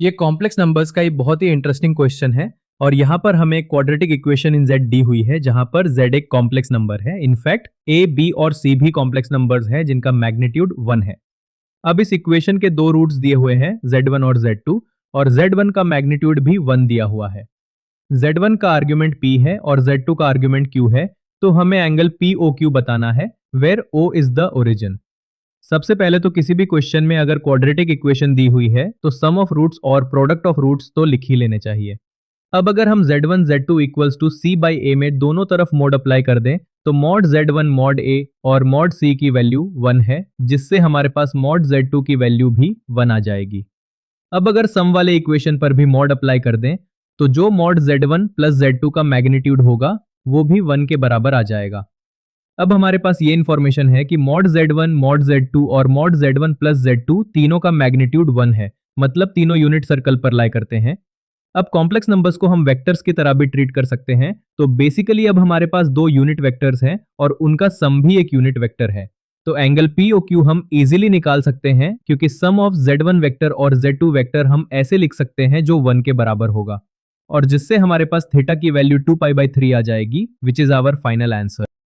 ये complex numbers का एक बहुत ही इंटरेस्टिंग क्वेश्चन है और यहाँ पर हमें क्वाड्रेटिक इक्वेशन इन जेड दी हुई है जहां पर जेड एक कॉम्प्लेक्स नंबर है। इनफैक्ट ए बी और सी भी कॉम्प्लेक्स नंबर्स हैं जिनका मैग्नीट्यूड 1 है। अब इस इक्वेशन के दो रूट्स दिए हुए हैं z1 और z2 और z1 का मैग्नीट्यूड भी 1 दिया हुआ है। z1 का आर्ग्यूमेंट p है और z2 का आर्ग्यूमेंट q है, तो हमें एंगल POQ बताना है where O is the origin. सबसे पहले तो किसी भी क्वेश्चन में अगर क्वाड्रेटिक इक्वेशन दी हुई है तो सम ऑफ रूट्स और प्रोडक्ट ऑफ रूट्स तो लिख ही लेने चाहिए। अब अगर हम z1 z2 equals to c by a में दोनों तरफ मोड अप्लाई कर दें तो मॉड z1 मॉड a और मॉड c की वैल्यू 1 है, जिससे हमारे पास मॉड z2 की वैल्यू भी 1 आ जाएगी। अब अगर सम वाले इक्वेशन पर भी मॉड अप्लाई कर दें तो जो मॉड z1 प्लस z2 का मैग्नीट्यूड होगा वो भी 1 के बराबर आ जाएगा। अब हमारे पास ये इंफॉर्मेशन है कि मॉड z1 मॉड z2 और मॉड z1 प्लस z2 तीनों का मैग्नीट्यूड 1 है, मतलब तीनों यूनिट सर्कल पर लाई करते हैं। अब कॉम्प्लेक्स नंबर्स को हम वेक्टर्स की तरह भी ट्रीट कर सकते हैं, तो बेसिकली अब हमारे पास दो यूनिट वेक्टर्स हैं और उनका सम भी एक यूनिट वेक्टर है। तो एंगल POQ हम इजीली निकाल सकते हैं क्योंकि सम ऑफ z1 वेक्टर और z2 वेक्टर हम ऐसे लिख सकते हैं जो 1 के बराबर होगा और जिससे हमारे पास थीटा की वैल्यू 2 पाई बाई 3 आ जाएगी, which is our final answer.